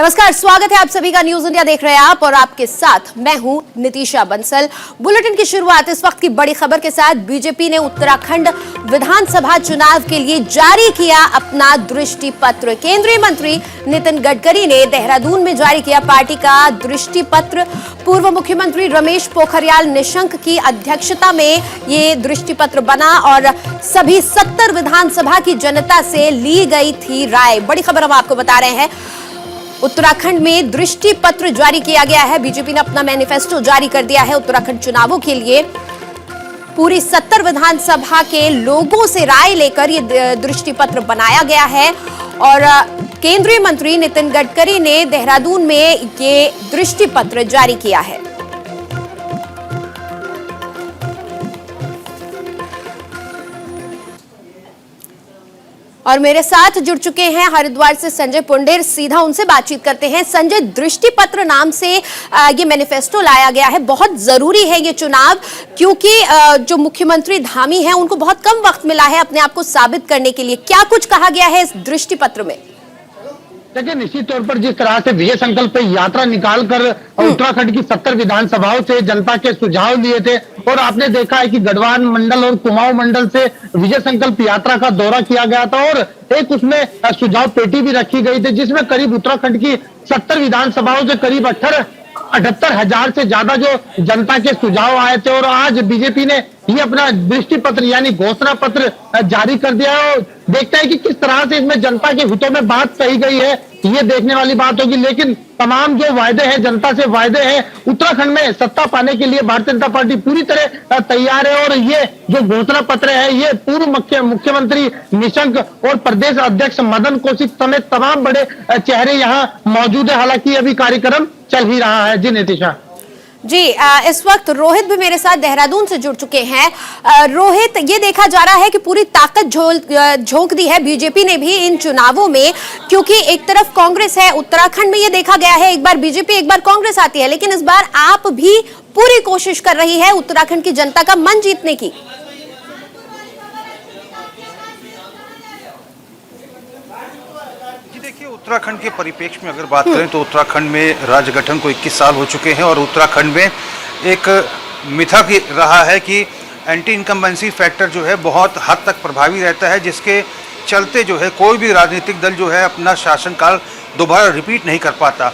नमस्कार, स्वागत है आप सभी का न्यूज इंडिया देख रहे हैं आप और आपके साथ मैं हूं नितिशा बंसल। बुलेटिन की शुरुआत इस वक्त की बड़ी खबर के साथ। बीजेपी ने उत्तराखंड विधानसभा चुनाव के लिए जारी किया अपना दृष्टि पत्र। केंद्रीय मंत्री नितिन गडकरी ने देहरादून में जारी किया पार्टी का दृष्टि पत्र। पूर्व मुख्यमंत्री रमेश पोखरियाल निशंक की अध्यक्षता में ये दृष्टि पत्र बना और सभी 70 विधानसभा की जनता से ली गई थी राय। बड़ी खबर हम आपको बता रहे हैं, उत्तराखंड में दृष्टि पत्र जारी किया गया है। बीजेपी ने अपना मैनिफेस्टो जारी कर दिया है। उत्तराखंड चुनावों के लिए पूरी 70 विधानसभा के लोगों से राय लेकर ये दृष्टि पत्र बनाया गया है और केंद्रीय मंत्री नितिन गडकरी ने देहरादून में ये दृष्टि पत्र जारी किया है। और मेरे साथ जुड़ चुके हैं हरिद्वार से संजय पुंडेर, सीधा उनसे बातचीत करते हैं। संजय, दृष्टि पत्र नाम से ये मैनिफेस्टो लाया गया है। बहुत जरूरी है ये चुनाव, क्योंकि जो मुख्यमंत्री धामी हैं उनको बहुत कम वक्त मिला है अपने आप को साबित करने के लिए। क्या कुछ कहा गया है इस दृष्टि पत्र में? देखिए, निश्चित तौर पर जिस तरह से विजय संकल्प यात्रा निकालकर उत्तराखंड की 70 विधानसभाओं से जनता के सुझाव लिए थे और आपने देखा है कि गढ़वाल मंडल और कुमाऊं मंडल से विजय संकल्प यात्रा का दौरा किया गया था और एक उसमें सुझाव पेटी भी रखी गई थी, जिसमें करीब उत्तराखंड की 70 विधानसभाओं से करीब 78,000 से ज्यादा जो जनता के सुझाव आए थे। और आज बीजेपी ने ये अपना दृष्टि पत्र यानी घोषणा पत्र जारी कर दिया है। देखते हैं कि किस तरह से इसमें जनता के हितों में बात कही गई है, ये देखने वाली बात होगी। लेकिन तमाम जो वायदे हैं, जनता से वायदे हैं, उत्तराखंड में सत्ता पाने के लिए भारतीय जनता पार्टी पूरी तरह तैयार है। और ये जो घोषणा पत्र है, ये पूर्व मुख्यमंत्री निशंक और प्रदेश अध्यक्ष मदन कौशिक समेत तमाम बड़े चेहरे यहाँ मौजूद है। हालांकि अभी कार्यक्रम चल ही रहा है। जी नितिशा जी, इस वक्त रोहित भी मेरे साथ देहरादून से जुड़ चुके हैं। रोहित, ये देखा जा रहा है कि पूरी ताकत झोंक दी है बीजेपी ने भी इन चुनावों में, क्योंकि एक तरफ कांग्रेस है। उत्तराखंड में ये देखा गया है, एक बार बीजेपी एक बार कांग्रेस आती है, लेकिन इस बार आप भी पूरी कोशिश कर रही है उत्तराखंड की जनता का मन जीतने की। देखिए, उत्तराखंड के परिप्रेक्ष्य में अगर बात करें तो उत्तराखंड में राज्य गठन को 21 साल हो चुके हैं और उत्तराखंड में एक मिथक रहा है कि एंटी इनकम्बेंसी फैक्टर जो है बहुत हद तक प्रभावी रहता है, जिसके चलते जो है कोई भी राजनीतिक दल जो है अपना शासनकाल दोबारा रिपीट नहीं कर पाता।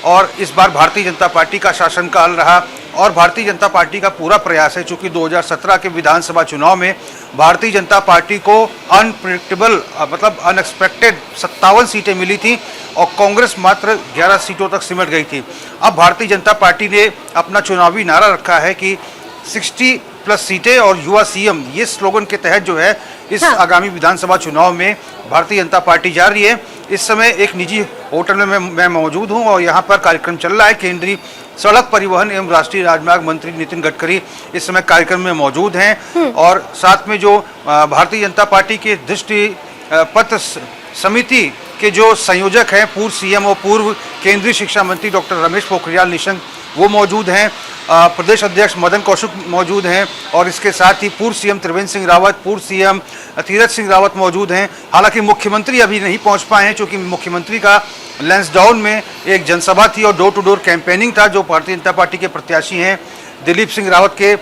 और इस बार भारतीय जनता पार्टी का शासनकाल रहा और भारतीय जनता पार्टी का पूरा प्रयास है, चूँकि 2017 के विधानसभा चुनाव में भारतीय जनता पार्टी को अनप्रेडिक्टेबल मतलब अनएक्सपेक्टेड 57 सीटें मिली थी और कांग्रेस मात्र 11 सीटों तक सिमट गई थी। अब भारतीय जनता पार्टी ने अपना चुनावी नारा रखा है कि 60+ सीटें और युवा सीएम, ये स्लोगन के तहत जो है इस आगामी विधानसभा चुनाव में भारतीय जनता पार्टी जा रही है। इस समय एक निजी होटल में मैं मौजूद हूं और यहां पर कार्यक्रम चल रहा है। केंद्रीय सड़क परिवहन एवं राष्ट्रीय राजमार्ग मंत्री नितिन गडकरी इस समय कार्यक्रम में मौजूद हैं और साथ में जो भारतीय जनता पार्टी के दृष्टि पत्र समिति के जो संयोजक हैं, पूर्व सीएम और पूर्व केंद्रीय शिक्षा मंत्री डॉक्टर रमेश पोखरियाल निशंक, वो मौजूद हैं। प्रदेश अध्यक्ष मदन कौशिक मौजूद हैं और इसके साथ ही पूर्व सीएम त्रिवेंद्र सिंह रावत, पूर्व सीएम तीरथ सिंह रावत मौजूद हैं। हालांकि मुख्यमंत्री अभी नहीं पहुंच पाए हैं, क्योंकि मुख्यमंत्री का लैंसडाउन में एक जनसभा थी और डोर टू डोर कैंपेनिंग था, जो भारतीय जनता पार्टी के प्रत्याशी हैं दिलीप सिंह रावत के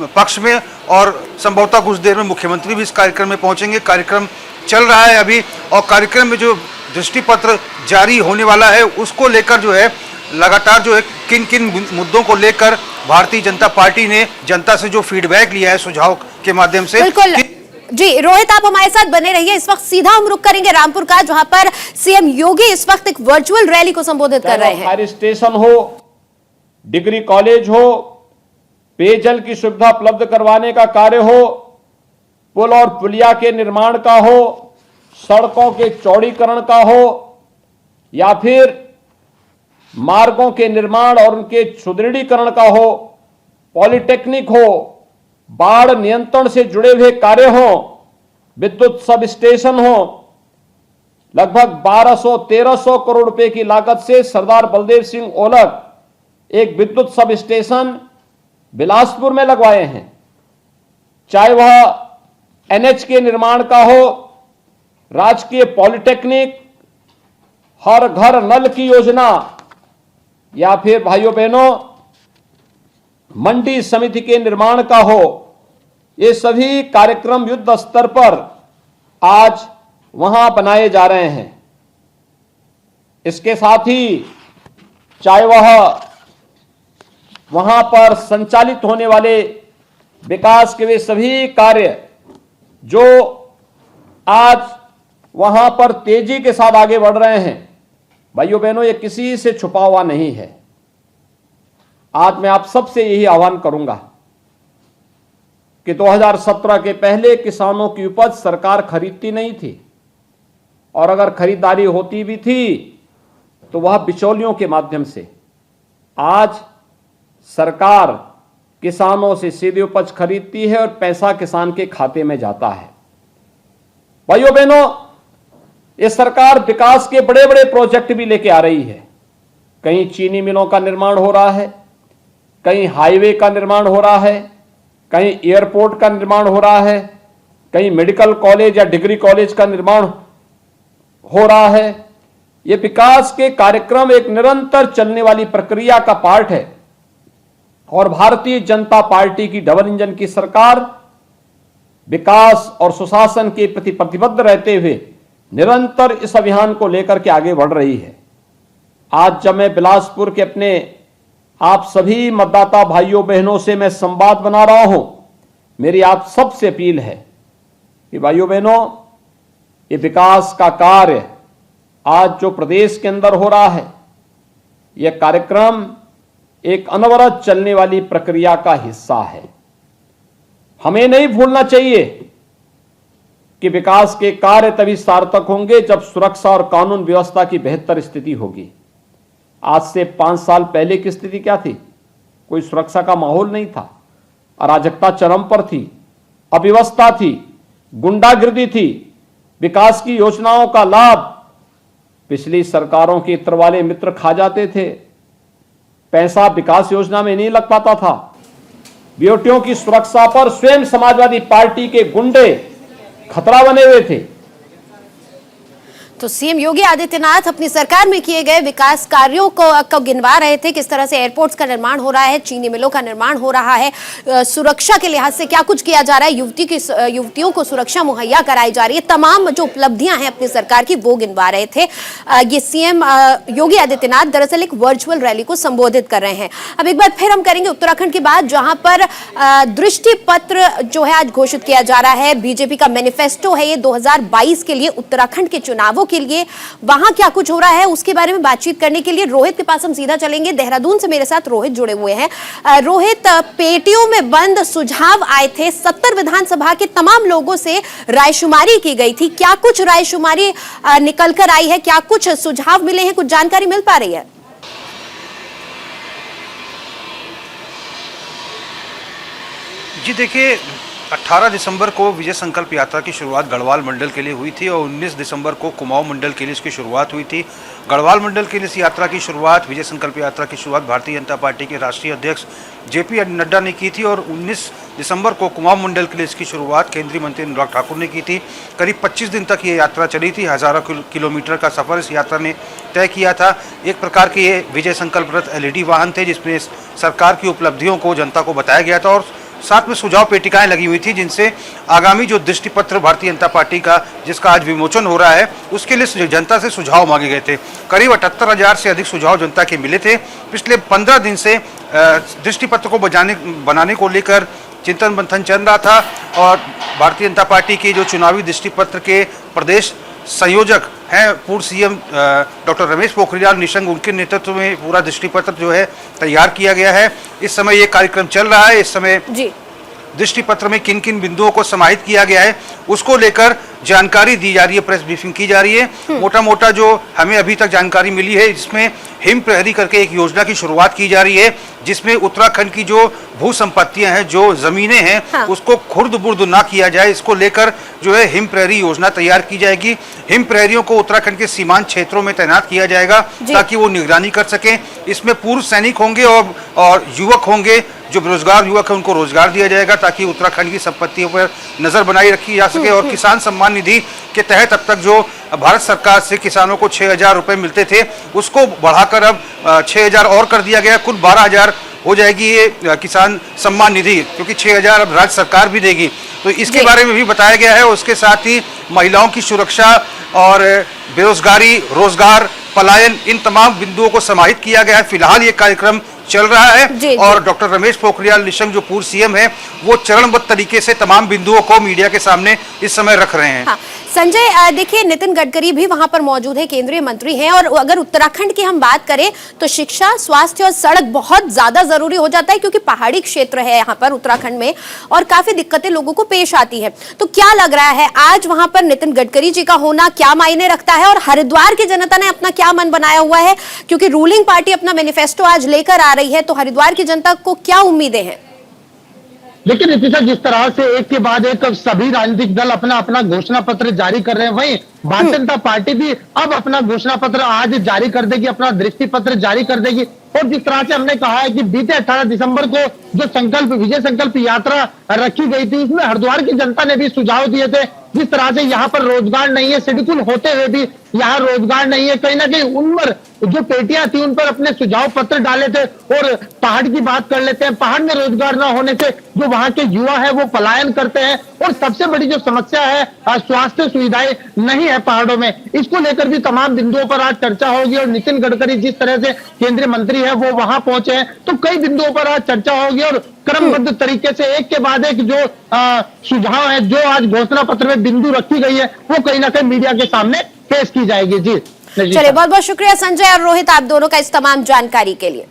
पक्ष में। और संभवतः कुछ देर में मुख्यमंत्री भी इस कार्यक्रम में पहुंचेंगे। कार्यक्रम चल रहा है अभी और कार्यक्रम में जो दृष्टि पत्र जारी होने वाला है उसको लेकर जो है लगातार जो है किन किन मुद्दों को लेकर भारतीय जनता पार्टी ने जनता से जो फीडबैक लिया है सुझाव के माध्यम से। बिल्कुल जी, रोहित आप हमारे साथ बने रहिए। इस वक्त सीधा हम रुख करेंगे रामपुर का, जहां पर सीएम योगी इस वक्त एक वर्चुअल रैली को संबोधित कर रहे हैं। फायर स्टेशन हो, डिग्री कॉलेज हो, पेयजल की सुविधा उपलब्ध करवाने का कार्य हो, पुल और पुलिया के निर्माण का हो, सड़कों के चौड़ीकरण का हो, या फिर मार्गों के निर्माण और उनके सुदृढ़ीकरण का हो, पॉलिटेक्निक हो, बाढ़ नियंत्रण से जुड़े हुए कार्य हो, विद्युत सब स्टेशन हो, लगभग 1200-1300 करोड़ रुपए की लागत से सरदार बलदेव सिंह ओलक एक विद्युत सब स्टेशन बिलासपुर में लगवाए हैं। चाहे वह एनएच के निर्माण का हो, राजकीय पॉलिटेक्निक, हर घर नल की योजना या फिर भाइयों बहनों मंडी समिति के निर्माण का हो, ये सभी कार्यक्रम युद्ध स्तर पर आज वहां बनाए जा रहे हैं। इसके साथ ही चाहे वहां पर संचालित होने वाले विकास के वे सभी कार्य जो आज वहां पर तेजी के साथ आगे बढ़ रहे हैं, भाइयों बहनों, ये किसी से छुपा हुआ नहीं है। आज मैं आप सबसे यही आह्वान करूंगा कि 2017 के पहले किसानों की उपज सरकार खरीदती नहीं थी, और अगर खरीदारी होती भी थी तो वह बिचौलियों के माध्यम से। आज सरकार किसानों से सीधे उपज खरीदती है और पैसा किसान के खाते में जाता है। भाइयों बहनों, ये सरकार विकास के बड़े बड़े प्रोजेक्ट भी लेके आ रही है। कहीं चीनी मिलों का निर्माण हो रहा है, कहीं हाईवे का निर्माण हो रहा है, कहीं एयरपोर्ट का निर्माण हो रहा है, कहीं मेडिकल कॉलेज या डिग्री कॉलेज का निर्माण हो रहा है। ये विकास के कार्यक्रम एक निरंतर चलने वाली प्रक्रिया का पार्ट है, और भारतीय जनता पार्टी की डबल इंजन की सरकार विकास और सुशासन के प्रति प्रतिबद्ध रहते हुए निरंतर इस अभियान को लेकर के आगे बढ़ रही है। आज जब मैं बिलासपुर के अपने आप सभी मतदाता भाइयों बहनों से मैं संवाद बना रहा हूं, मेरी आप सबसे अपील है कि भाइयों बहनों, ये विकास का कार्य आज जो प्रदेश के अंदर हो रहा है, यह कार्यक्रम एक अनवरत चलने वाली प्रक्रिया का हिस्सा है। हमें नहीं भूलना चाहिए कि विकास के कार्य तभी सार्थक होंगे जब सुरक्षा और कानून व्यवस्था की बेहतर स्थिति होगी। आज से 5 साल पहले की स्थिति क्या थी? कोई सुरक्षा का माहौल नहीं था, अराजकता चरम पर थी, अव्यवस्था थी, गुंडागिर्दी थी। विकास की योजनाओं का लाभ पिछली सरकारों के इत्र वाले मित्र खा जाते थे। पैसा विकास योजना में नहीं लग पाता था। बेटियों की सुरक्षा पर स्वयं समाजवादी पार्टी के गुंडे खतरा बने हुए थे। तो सीएम योगी आदित्यनाथ अपनी सरकार में किए गए विकास कार्यों को गिनवा रहे थे, किस तरह से एयरपोर्ट्स का निर्माण हो रहा है, चीनी मिलों का निर्माण हो रहा है, सुरक्षा के लिहाज से क्या कुछ किया जा रहा है, युवतियों को सुरक्षा मुहैया कराई जा रही है, तमाम जो उपलब्धियां हैं अपनी सरकार की वो गिनवा रहे थे। ये सीएम योगी आदित्यनाथ दरअसल एक वर्चुअल रैली को संबोधित कर रहे हैं। अब एक बार फिर हम करेंगे उत्तराखंड की बात, जहां पर दृष्टि पत्र जो है आज घोषित किया जा रहा है। बीजेपी का मैनिफेस्टो है ये 2022 के लिए, उत्तराखंड के चुनावों के लिए। वहां क्या कुछ हो रहा है उसके बारे में बातचीत करने के लिए रोहित के पास हम सीधा चलेंगे। देहरादून से मेरे साथ रोहित जुड़े हुए हैं। रोहित, पेटियों में बंद सुझाव आए थे, 70 विधानसभा के तमाम लोगों से रायशुमारी की गई थी। क्या कुछ रायशुमारी निकल कर आई है? क्या कुछ सुझाव मिले हैं? कुछ जानकारी मिल पा रही है? जी देखिए, 18 दिसंबर को विजय संकल्प यात्रा की शुरुआत गढ़वाल मंडल के लिए हुई थी और 19 दिसंबर को कुमाऊं मंडल के लिए इसकी शुरुआत हुई थी। गढ़वाल मंडल के लिए इस यात्रा की शुरुआत, विजय संकल्प यात्रा की शुरुआत भारतीय जनता पार्टी के राष्ट्रीय अध्यक्ष जेपी नड्डा ने की थी, और 19 दिसंबर को कुमाऊं मंडल के लिए इसकी शुरुआत केंद्रीय मंत्री अनुराग ठाकुर ने की थी। करीब 25 दिन तक ये यात्रा चली थी। हज़ारों किलोमीटर का सफ़र इस यात्रा ने तय किया था। एक प्रकार के ये विजय संकल्प रथ LED वाहन थे, जिसमें सरकार की उपलब्धियों को जनता को बताया गया था, और साथ में सुझाव पेटिकाएं लगी हुई थी, जिनसे आगामी जो दृष्टि पत्र भारतीय जनता पार्टी का जिसका आज विमोचन हो रहा है उसके लिए जनता से सुझाव मांगे गए थे। करीब 78,000 से अधिक सुझाव जनता के मिले थे। पिछले 15 दिन से दृष्टि पत्र को बनाने को लेकर चिंतन मंथन चल रहा था, और भारतीय जनता पार्टी के जो चुनावी दृष्टि पत्र के प्रदेश संयोजक हैं पूर्व सीएम डॉक्टर रमेश पोखरियाल निशंक, उनके नेतृत्व में पूरा दृष्टि पत्र जो है तैयार किया गया है। इस समय ये कार्यक्रम चल रहा है। इस समय दृष्टि पत्र में किन किन बिंदुओं को समाहित किया गया है उसको लेकर जानकारी दी जा रही है, प्रेस ब्रीफिंग की जा रही है। मोटा मोटा जो हमें अभी तक जानकारी मिली है, इसमें हिम प्रहरी करके एक योजना की शुरुआत की जा रही है, जिसमें उत्तराखंड की जो भू संपत्तियां हैं, जो जमीनें हैं, उसको खुर्द बुर्द ना किया जाए, इसको लेकर जो है हिम प्रहरी योजना तैयार की जाएगी। हिम प्रहरियों को उत्तराखंड के सीमांत क्षेत्रों में तैनात किया जाएगा ताकि वो निगरानी कर सकें। इसमें पूर्व सैनिक होंगे और युवक होंगे जो बेरोजगार युवक है उनको रोजगार दिया जाएगा ताकि उत्तराखंड की संपत्तियों पर नजर बनाई रखी जा सके। और किसान सम्मान निधि के तहत अब तक जो भारत सरकार से किसानों को 6,000 रुपए मिलते थे उसको बढ़ाकर अब 6,000 और कर दिया गया, कुल 12,000 हो जाएगी ये किसान सम्मान निधि, क्योंकि 6,000 अब राज्य सरकार भी देगी। तो इसके बारे में भी बताया गया है। उसके साथ ही महिलाओं की सुरक्षा और बेरोजगारी, रोजगार, पलायन, इन तमाम बिंदुओं को समाहित किया गया है। फिलहाल ये कार्यक्रम चल रहा है और डॉक्टर रमेश पोखरियाल निशंक जो पूर्व सीएम है वो चरणबद्ध तरीके से तमाम बिंदुओं को मीडिया के सामने इस समय रख रहे हैं। हाँ। संजय, देखिए नितिन गडकरी भी वहां पर मौजूद है, केंद्रीय मंत्री हैं, और अगर उत्तराखंड की हम बात करें तो शिक्षा, स्वास्थ्य और सड़क बहुत ज्यादा जरूरी हो जाता है क्योंकि पहाड़ी क्षेत्र है यहाँ पर उत्तराखंड में और काफी दिक्कतें लोगों को पेश आती है। तो क्या लग रहा है आज वहां पर नितिन गडकरी जी का होना क्या मायने रखता है और हरिद्वार की जनता ने अपना क्या मन बनाया हुआ है, क्योंकि रूलिंग पार्टी अपना मैनिफेस्टो आज लेकर आ रही है, तो हरिद्वार की जनता को क्या उम्मीदें हैं? लेकिन नीतीशा, जिस तरह से एक के बाद एक सभी राजनीतिक दल अपना अपना घोषणा पत्र जारी कर रहे हैं, वहीं भारतीय जनता पार्टी भी अब अपना घोषणा पत्र आज जारी कर देगी, अपना दृष्टि पत्र जारी कर देगी। और जिस तरह से हमने कहा है कि बीते 18 दिसंबर को जो संकल्प, विजय संकल्प यात्रा रखी गई थी, उसमें हरिद्वार की जनता ने भी सुझाव दिए थे। जिस तरह से यहाँ पर रोजगार नहीं है, शेड्यूल होते हुए भी यहाँ रोजगार नहीं है, कहीं ना कहीं उन पर जो पेटियां थी उन पर अपने सुझाव पत्र डाले थे। और पहाड़ की बात कर लेते हैं, पहाड़ में रोजगार न होने से जो वहां के युवा है वो पलायन करते हैं और सबसे बड़ी जो समस्या है स्वास्थ्य सुविधाएं नहीं है पहाड़ों में, इसको लेकर भी तमाम बिंदुओं पर आज चर्चा होगी। और नितिन गडकरी जिस तरह से केंद्रीय मंत्री है वो वहां पहुंचे हैं, तो कई बिंदुओं पर आज चर्चा होगी और क्रमबद्ध तरीके से एक के बाद एक जो सुझाव है, जो आज घोषणा पत्र में बिंदु रखी गई है, वो कहीं ना कहीं मीडिया के सामने पेश की जाएगी। जी चलिए, बहुत बहुत शुक्रिया संजय और रोहित, आप दोनों का इस तमाम जानकारी के लिए।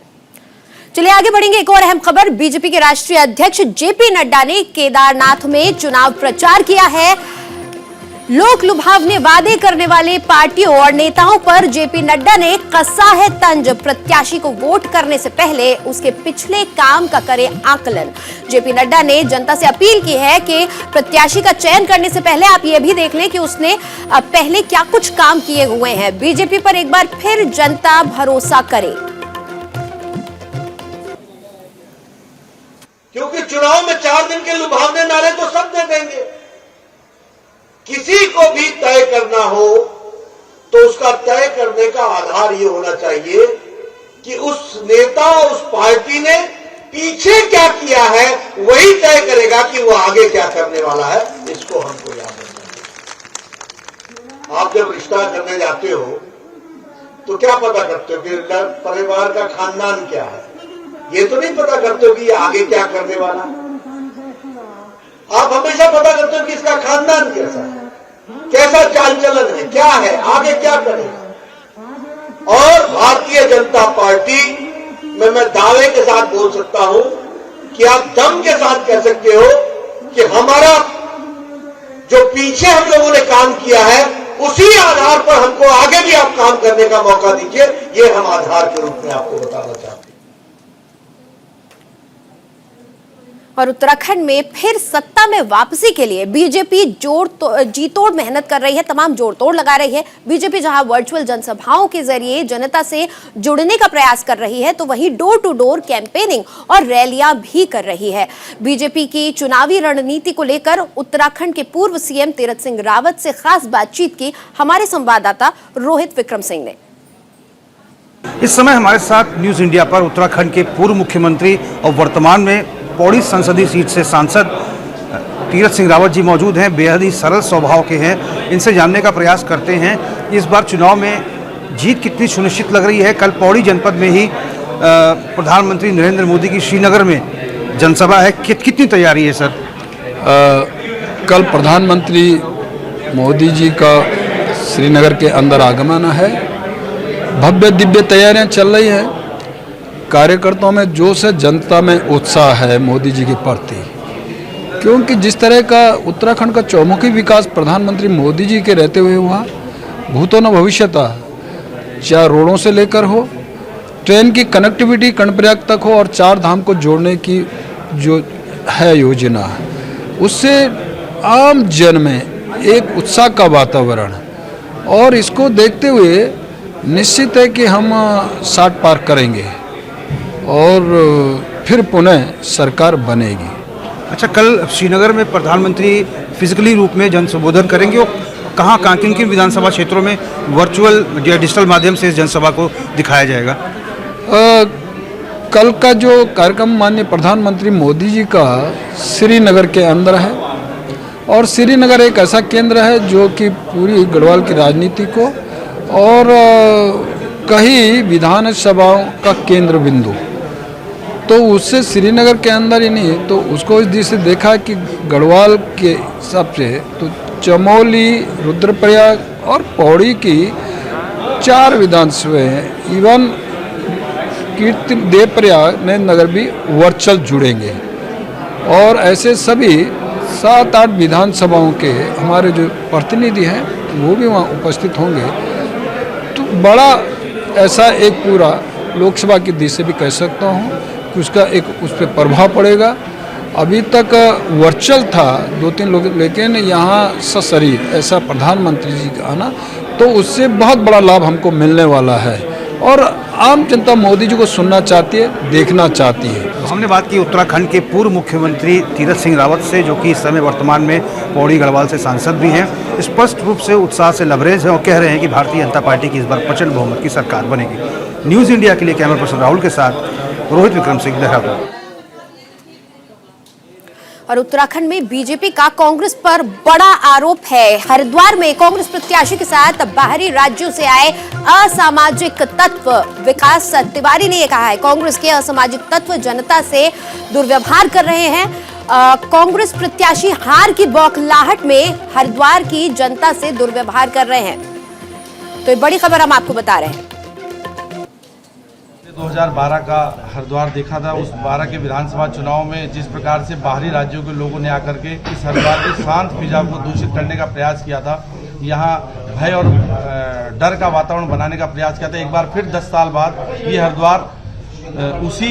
चलिए आगे बढ़ेंगे। एक और अहम खबर, बीजेपी के राष्ट्रीय अध्यक्ष जेपी नड्डा ने केदारनाथ में चुनाव प्रचार किया है। लोक लुभावने वादे करने वाले पार्टियों और नेताओं पर जेपी नड्डा ने कसा है तंज। प्रत्याशी को वोट करने से पहले उसके पिछले काम का करें आकलन। जेपी नड्डा ने जनता से अपील की है कि प्रत्याशी का चयन करने से पहले आप ये भी देख लें कि उसने पहले क्या कुछ काम किए हुए हैं। बीजेपी पर एक बार फिर जनता भरोसा करे, क्योंकि चुनाव में 4 दिन के लुभावने नारे तो सब दे देंगे। किसी को भी तय करना हो तो उसका तय करने का आधार ये होना चाहिए कि उस नेता, उस पार्टी ने पीछे क्या किया है, वही तय करेगा कि वो आगे क्या करने वाला है। इसको हमको याद रखना है। आप जब रिश्ता करने जाते हो तो क्या पता करते हो कि परिवार का खानदान क्या है, ये तो नहीं पता करते हो कि ये आगे क्या करने वाला है। आप हमेशा पता करते हो कि इसका खानदान कैसा है, कैसा चाल चलन है, क्या है, आगे क्या करेगा। और भारतीय जनता पार्टी में मैं दावे के साथ बोल सकता हूं कि आप दम के साथ कह सकते हो कि हमारा जो पीछे हम लोगों ने काम किया है उसी आधार पर हमको आगे भी आप काम करने का मौका दीजिए, ये हम आधार के रूप में आपको बताना चाहते हैं। और उत्तराखंड में फिर सत्ता में वापसी के लिए बीजेपी जी तोड़ मेहनत कर रही है, तमाम जोड़ तोड़ लगा रही है। बीजेपी जहां वर्चुअल जनसभाओं के जरिए जनता से जुड़ने का प्रयास कर रही है, तो वहीं डोर टू डोर कैंपेनिंग और रैलियां भी कर रही है। बीजेपी की चुनावी रणनीति को लेकर उत्तराखंड के पूर्व सीएम तीरथ सिंह रावत से खास बातचीत की हमारे संवाददाता रोहित विक्रम सिंह ने। इस समय हमारे साथ न्यूज इंडिया पर उत्तराखंड के पूर्व मुख्यमंत्री और वर्तमान में पौड़ी संसदीय सीट से सांसद तीरथ सिंह रावत जी मौजूद हैं। बेहद ही सरल स्वभाव के हैं, इनसे जानने का प्रयास करते हैं इस बार चुनाव में जीत कितनी सुनिश्चित लग रही है। कल पौड़ी जनपद में ही प्रधानमंत्री नरेंद्र मोदी की श्रीनगर में जनसभा है, कितनी तैयारी है सर? कल प्रधानमंत्री मोदी जी का श्रीनगर के अंदर आगमन है, भव्य दिव्य तैयारियां चल रही हैं। कार्यकर्ताओं में जोश है, जनता में उत्साह है मोदी जी के प्रति, क्योंकि जिस तरह का उत्तराखंड का चौमुखी विकास प्रधानमंत्री मोदी जी के रहते हुए हुआ, भूतो न भविष्यता, चाहे रोडों से लेकर हो, ट्रेन की कनेक्टिविटी कर्णप्रयाग तक हो और 4 धाम को जोड़ने की जो है योजना, उससे आम जन में एक उत्साह का वातावरण, और इसको देखते हुए निश्चित है कि हम 60 पार करेंगे। और फिर पुनः सरकार बनेगी। अच्छा, कल श्रीनगर में प्रधानमंत्री फिजिकली रूप में जन संबोधन करेंगे और कहाँ कहाँ किन किन विधानसभा क्षेत्रों में वर्चुअल या डिजिटल माध्यम से इस जनसभा को दिखाया जाएगा? कल का जो कार्यक्रम माननीय प्रधानमंत्री मोदी जी का श्रीनगर के अंदर है, और श्रीनगर एक ऐसा केंद्र है जो कि पूरी गढ़वाल की राजनीति को और कई विधानसभाओं का केंद्र बिंदु, तो उससे श्रीनगर के अंदर ही नहीं तो उसको इस दृष्टि से देखा कि गढ़वाल के हिसाब से तो चमोली, रुद्रप्रयाग और पौड़ी की 4 विधानसभाएं हैं। इवन कीर्ति देवप्रयाग नगर भी वर्चुअल जुड़ेंगे, और ऐसे सभी 7-8 विधानसभाओं के हमारे जो प्रतिनिधि हैं वो भी वहाँ उपस्थित होंगे। तो बड़ा ऐसा एक पूरा लोकसभा की दृष्टि से भी कह सकता हूँ कि उसका एक उस पर प्रभाव पड़ेगा। अभी तक वर्चुअल था 2-3 लोग, लेकिन यहाँ सशरीर ऐसा प्रधानमंत्री जी का आना, तो उससे बहुत बड़ा लाभ हमको मिलने वाला है, और आम जनता मोदी जी को सुनना चाहती है, देखना चाहती है। हमने बात की उत्तराखंड के पूर्व मुख्यमंत्री तीरथ सिंह रावत से, जो कि इस समय वर्तमान में पौड़ी गढ़वाल से सांसद भी हैं। स्पष्ट रूप से उत्साह से लबरेज हैं और कह रहे हैं कि भारतीय जनता पार्टी की इस बार प्रचंड बहुमत की सरकार बनेगी। न्यूज़ इंडिया के लिए कैमरा पर्सन राहुल के साथ रोहित विक्रम सिंह, देहरादून। और उत्तराखंड में बीजेपी का कांग्रेस पर बड़ा आरोप है। हरिद्वार में कांग्रेस प्रत्याशी के साथ बाहरी राज्यों से आए असामाजिक तत्व, विकास तिवारी ने यह कहा है कांग्रेस के असामाजिक तत्व जनता से दुर्व्यवहार कर रहे हैं। कांग्रेस प्रत्याशी हार की बौखलाहट में हरिद्वार की जनता से दुर्व्यवहार कर रहे हैं। तो ये बड़ी खबर हम आपको बता रहे हैं। 2012 का हरिद्वार देखा था। उस 12 के विधानसभा चुनाव में जिस प्रकार से बाहरी राज्यों के लोगों ने आकर के इस हरिद्वार के शांत फिजा को दूषित करने का प्रयास किया था, यहाँ भय और डर का वातावरण बनाने का प्रयास किया था। एक बार फिर 10 साल बाद ये हरिद्वार उसी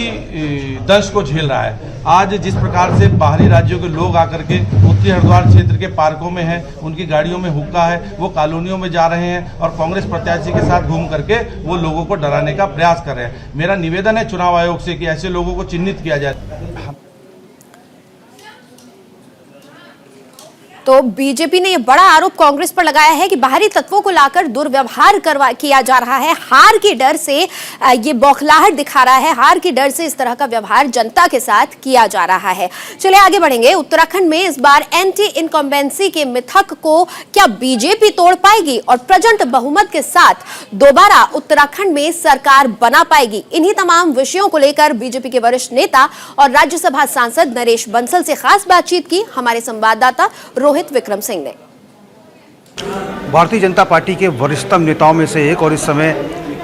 दंश को झेल रहा है। आज जिस प्रकार से बाहरी राज्यों के लोग आकर के उत्तरी हरिद्वार क्षेत्र के पार्कों में हैं, उनकी गाड़ियों में हुक्का है, वो कॉलोनियों में जा रहे हैं और कांग्रेस प्रत्याशी के साथ घूम करके वो लोगों को डराने का प्रयास कर रहे हैं। मेरा निवेदन है चुनाव आयोग से कि ऐसे लोगों को चिन्हित किया जाए। तो बीजेपी ने यह बड़ा आरोप कांग्रेस पर लगाया है कि बाहरी तत्वों को लाकर दुर्व्यवहार किया जा रहा है। हार की डर से ये बौखलाहट दिखा रहा है, हार की डर से इस तरह का व्यवहार जनता के साथ किया जा रहा है। चलिए आगे बढ़ेंगे। उत्तराखंड में इस बार एंटी इनकम्बेंसी के मिथक को क्या बीजेपी तोड़ पाएगी और प्रचंड बहुमत के साथ दोबारा उत्तराखंड में सरकार बना पाएगी? इन्हीं तमाम विषयों को लेकर बीजेपी के वरिष्ठ नेता और राज्यसभा सांसद नरेश बंसल से खास बातचीत की हमारे संवाददाता रोहित विक्रम सिंह ने। भारतीय जनता पार्टी के वरिष्ठतम नेताओं में से एक और इस समय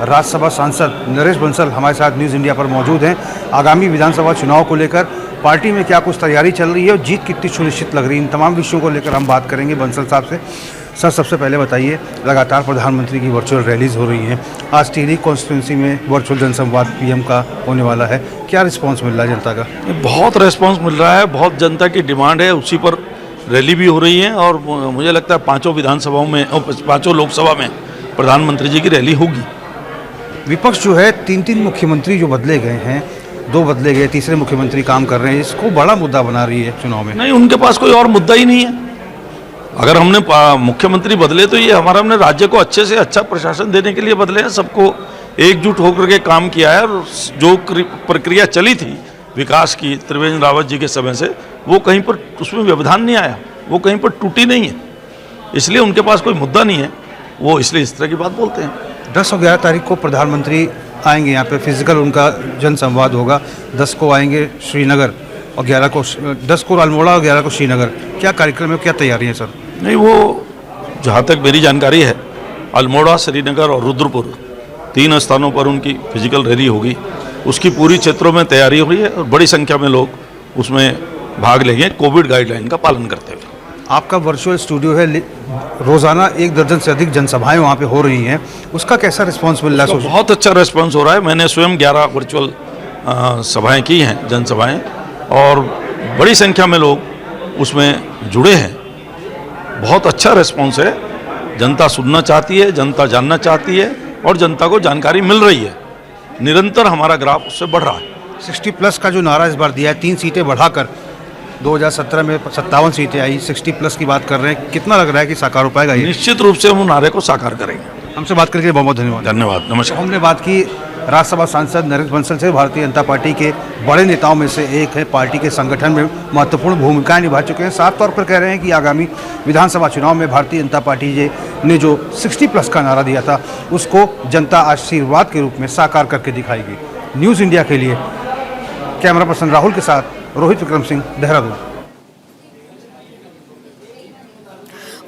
राज्यसभा सांसद नरेश बंसल हमारे साथ न्यूज़ इंडिया पर मौजूद हैं। आगामी विधानसभा चुनाव को लेकर पार्टी में क्या कुछ तैयारी चल रही है और जीत कितनी सुनिश्चित लग रही है, इन तमाम विषयों को लेकर हम बात करेंगे बंसल साहब से। सर, सबसे पहले बताइए, लगातार प्रधानमंत्री की वर्चुअल रैलीज हो रही हैं। आज टिहरी कॉन्स्टिट्यूंसी में वर्चुअल जनसंवाद पीएम का होने वाला है, क्या रिस्पॉन्स मिल रहा है जनता का? बहुत रिस्पॉन्स मिल रहा है, बहुत जनता की डिमांड है, उसी पर रैली भी हो रही है और मुझे लगता है 5 विधानसभाओं में और 5 लोकसभा में प्रधानमंत्री जी की रैली होगी। विपक्ष जो है 3 मुख्यमंत्री जो बदले गए हैं, 2 बदले गए, तीसरे मुख्यमंत्री काम कर रहे हैं, इसको बड़ा मुद्दा बना रही है चुनाव में। नहीं, उनके पास कोई और मुद्दा ही नहीं है। अगर हमने मुख्यमंत्री बदले तो ये हमने राज्य को अच्छे से अच्छा प्रशासन देने के लिए बदले हैं, सबको एकजुट होकर के काम किया है और जो प्रक्रिया चली थी विकास की त्रिवेंद्र रावत जी के समय से, वो कहीं पर उसमें व्यवधान नहीं आया, वो कहीं पर टूटी नहीं है, इसलिए उनके पास कोई मुद्दा नहीं है, वो इसलिए इस तरह की बात बोलते हैं। 10 और 11 तारीख को प्रधानमंत्री आएंगे यहाँ पे, फिजिकल उनका जनसंवाद होगा। 10 को आएंगे श्रीनगर और 11 को 10 को अल्मोड़ा और 11 को श्रीनगर। क्या कार्यक्रम है, क्या तैयारी है सर? नहीं, वो जहाँ तक मेरी जानकारी है अल्मोड़ा, श्रीनगर और रुद्रपुर 3 स्थानों पर उनकी फिजिकल रैली होगी। उसकी पूरी क्षेत्रों में तैयारी हुई है और बड़ी संख्या में लोग उसमें भाग लेंगे कोविड गाइडलाइन का पालन करते हुए। आपका वर्चुअल स्टूडियो है, रोजाना 1 दर्जन से अधिक जनसभाएं वहाँ पे हो रही हैं, उसका कैसा रिस्पांस मिल रहा है? बहुत अच्छा रिस्पांस हो रहा है। मैंने स्वयं 11 वर्चुअल सभाएं की हैं, जनसभाएं, और बड़ी संख्या में लोग उसमें जुड़े हैं। बहुत अच्छा रिस्पांस है, जनता सुनना चाहती है, जनता जानना चाहती है और जनता को जानकारी मिल रही है। निरंतर हमारा ग्राफ उससे बढ़ रहा है। 60 प्लस का जो नारा इस बार दिया है, 3 सीटें बढ़ाकर 2017 में 57 सीटें आई, 60 प्लस की बात कर रहे हैं, कितना लग रहा है कि साकार हो पाएगा ये? निश्चित रूप से हम नारे को साकार करेंगे। हमसे बात करके बहुत बहुत धन्यवाद। धन्यवाद, नमस्कार। हमने बात की राज्यसभा सांसद नरेंद्र बंसल से, भारतीय जनता पार्टी के बड़े नेताओं में से एक है, पार्टी के संगठन में महत्वपूर्ण भूमिकाएं निभा चुके हैं। साफ तौर पर कह रहे हैं कि आगामी विधानसभा चुनाव में भारतीय जनता पार्टी ने जो 60 प्लस का नारा दिया था उसको जनता आशीर्वाद के रूप में साकार करके दिखाएगी। न्यूज़ इंडिया के लिए कैमरा पर्सन राहुल के साथ रोहित विक्रम सिंह, देहरादून।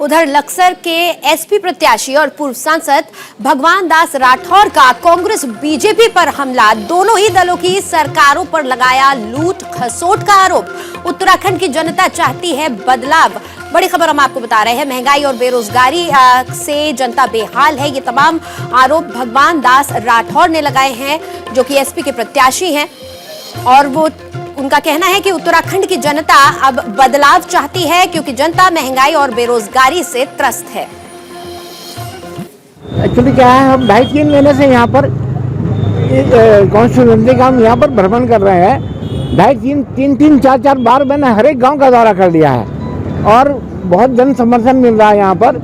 उधर लक्सर के एसपी प्रत्याशी और पूर्व सांसद भगवान दास राठौर का कांग्रेस बीजेपी पर हमला, दोनों ही दलों की सरकारों पर लगाया लूट खसोट का आरोप। उत्तराखंड की जनता चाहती है बदलाव। बड़ी खबर हम आपको बता रहे हैं, महंगाई और बेरोजगारी से जनता बेहाल है। ये तमाम आरोप भगवान दास राठौर ने लगाए हैं, जो कि एसपी के प्रत्याशी हैं, और वो उनका कहना है कि उत्तराखंड की जनता अब बदलाव चाहती है क्योंकि जनता महंगाई और बेरोजगारी से त्रस्त है। एक्चुअली क्या है, हम 2.5-3 महीने से यहाँ पर कॉन्स्टिट्यूएंसी का हम यहाँ पर भ्रमण कर रहे हैं। 2.5-3 4 बार मैंने हर एक गांव का दौरा कर लिया है और बहुत जन समर्थन मिल रहा है यहाँ पर,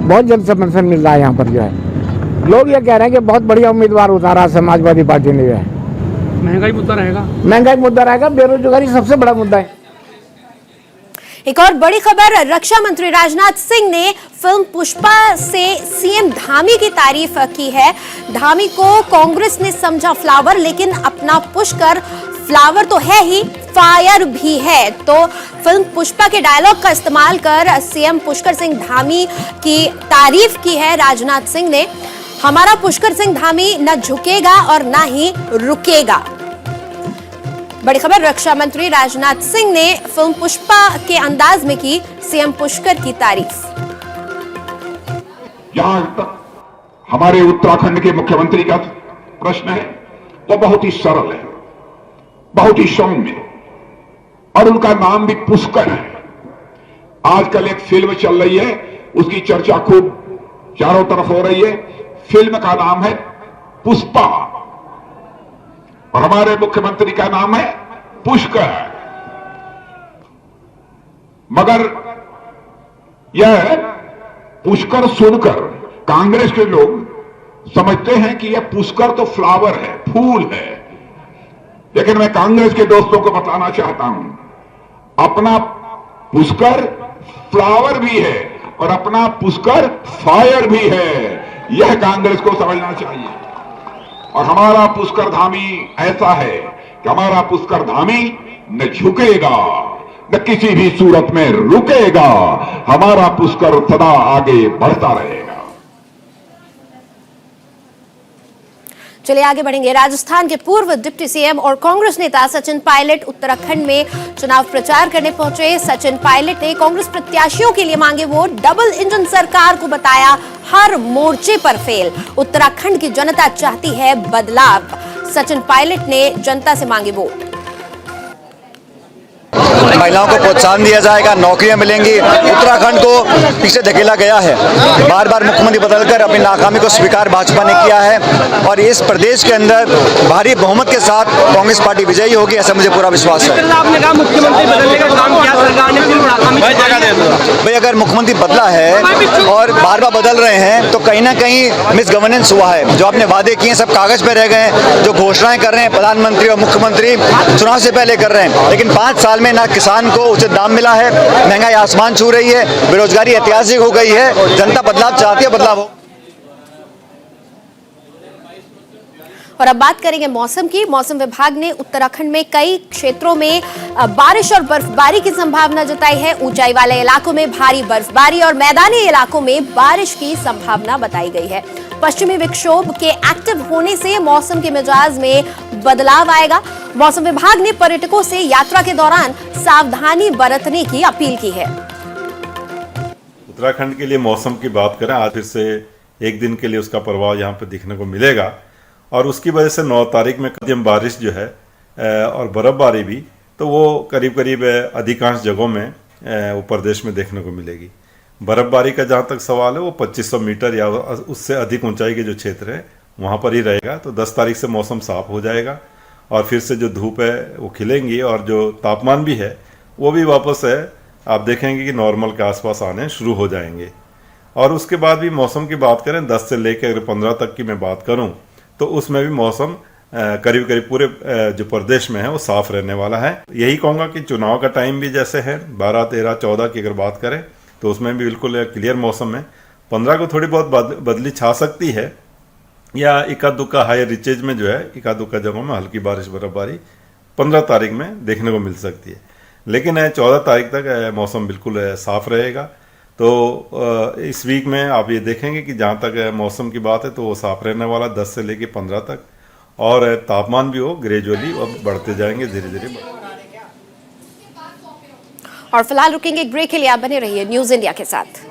बहुत जन समर्थन मिल रहा है यहाँ पर। जो है लोग ये कह रहे हैं कि बहुत बढ़िया उम्मीदवार उतारा समाजवादी पार्टी ने। जो है महंगाई मुद्दा रहेगा, बेरोजगारी सबसे बड़ा मुद्दा है। एक और बड़ी खबर, रक्षा मंत्री राजनाथ सिंह ने फिल्म पुष्पा से सीएम धामी की तारीफ की है। धामी को कांग्रेस ने समझा फ्लावर, लेकिन अपना पुष्कर फ्लावर तो है ही, फायर भी है। तो फिल्म पुष्पा के डायलॉग का इस्तेमाल कर सीएम पुष्कर सिंह धामी की तारीफ की है राजनाथ सिंह ने। हमारा पुष्कर सिंह धामी न झुकेगा और न ही रुकेगा। बड़ी खबर, रक्षा मंत्री राजनाथ सिंह ने फिल्म पुष्पा के अंदाज में की सीएम पुष्कर की तारीफ। जहां तक हमारे उत्तराखंड के मुख्यमंत्री का प्रश्न है वो बहुत ही सरल है, बहुत ही सौम्य, और उनका नाम भी पुष्कर है। आजकल एक फिल्म चल रही है, उसकी चर्चा खूब चारों तरफ हो रही है। फिल्म का नाम है पुष्पा और हमारे मुख्यमंत्री का नाम है पुष्कर। मगर यह पुष्कर सुनकर कांग्रेस के लोग समझते हैं कि यह पुष्कर तो फ्लावर है, फूल है। लेकिन मैं कांग्रेस के दोस्तों को बताना चाहता हूं, अपना पुष्कर फ्लावर भी है और अपना पुष्कर फायर भी है। यह कांग्रेस को समझना चाहिए। और हमारा पुष्कर धामी ऐसा है कि हमारा पुष्कर धामी न झुकेगा न किसी भी सूरत में रुकेगा। हमारा पुष्कर सदा आगे बढ़ता रहेगा। चलिए आगे बढ़ेंगे। राजस्थान के पूर्व डिप्टी सीएम और कांग्रेस नेता सचिन पायलट उत्तराखंड में चुनाव प्रचार करने पहुंचे। सचिन पायलट ने कांग्रेस प्रत्याशियों के लिए मांगे वोट, डबल इंजन सरकार को बताया हर मोर्चे पर फेल। उत्तराखंड की जनता चाहती है बदलाव। सचिन पायलट ने जनता से मांगे वोट। महिलाओं को प्रोत्साहन दिया जाएगा, नौकरियां मिलेंगी। उत्तराखंड को पीछे धकेला गया है, बार बार मुख्यमंत्री बदलकर अपनी नाकामी को स्वीकार भाजपा ने किया है और इस प्रदेश के अंदर भारी बहुमत के साथ कांग्रेस पार्टी विजयी होगी, ऐसा मुझे पूरा विश्वास है। आपने कहा मुख्यमंत्री बदलने का काम किया सरकार ने, फिर नाकामी भाई अगर मुख्यमंत्री बदला है और बार बार बदल रहे हैं तो कहीं ना कहीं मिस गवर्नेंस हुआ है। जो आपने वादे किए सब कागज पे रह गए हैं। जो घोषणाएं कर रहे हैं प्रधानमंत्री और मुख्यमंत्री चुनाव से पहले कर रहे हैं, लेकिन 5 साल में ना किसान को उचित दाम मिला है, महंगाई आसमान छू रही है, बेरोजगारी ऐतिहासिक हो गई है। जनता बदलाव चाहती है, बदलाव हो। और अब बात करेंगे मौसम की। मौसम विभाग ने उत्तराखंड में कई क्षेत्रों में बारिश और बर्फबारी की संभावना जताई है। ऊंचाई वाले इलाकों में भारी बर्फबारी और मैदानी इलाकों में बारिश की संभावना बताई गई है। पश्चिमी विक्षोभ के एक्टिव होने से मौसम के मिजाज में बदलाव आएगा। मौसम विभाग ने पर्यटकों से यात्रा के दौरान सावधानी बरतने की अपील की है। उत्तराखंड के लिए मौसम की बात करें, आज फिर से एक दिन के लिए उसका प्रभाव यहाँ पर दिखने को मिलेगा और उसकी वजह से 9 तारीख में मध्यम बारिश जो है और बर्फबारी भी, तो वो करीब करीब अधिकांश जगहों में उत्तर प्रदेश में देखने को मिलेगी। बर्फबारी का जहाँ तक सवाल है वो 2500 मीटर या उससे अधिक ऊंचाई के जो क्षेत्र है वहाँ पर ही रहेगा। तो 10 तारीख से मौसम साफ हो जाएगा और फिर से जो धूप है वो खिलेंगी और जो तापमान भी है वो भी वापस है आप देखेंगे कि नॉर्मल के आसपास आने शुरू हो जाएंगे। और उसके बाद भी मौसम की बात करें 10 से लेकर अगर 15 तक की मैं बात करूं तो उसमें भी मौसम करीब करीब पूरे जो प्रदेश में है वो साफ रहने वाला है। यही कहूँगा कि चुनाव का टाइम भी जैसे है 12, 13, 14 की अगर बात करें तो उसमें भी बिल्कुल क्लियर मौसम है। 15 को थोड़ी बहुत बदली छा सकती है या इक्का दुक्का हाई रिचेज में जो है इक्का दुक्का जगहों में हल्की बारिश बर्फबारी 15 तारीख में देखने को मिल सकती है, लेकिन 14 तारीख तक मौसम बिल्कुल साफ रहेगा। तो इस वीक में आप ये देखेंगे कि जहाँ तक मौसम की बात है तो वो साफ रहने वाला 10 से लेके 15 तक, और तापमान भी वो ग्रेजुअली अब बढ़ते जाएंगे धीरे धीरे। और फिलहाल रुकेंगे एक ब्रेक के लिए, आप बने रहिए न्यूज इंडिया के साथ।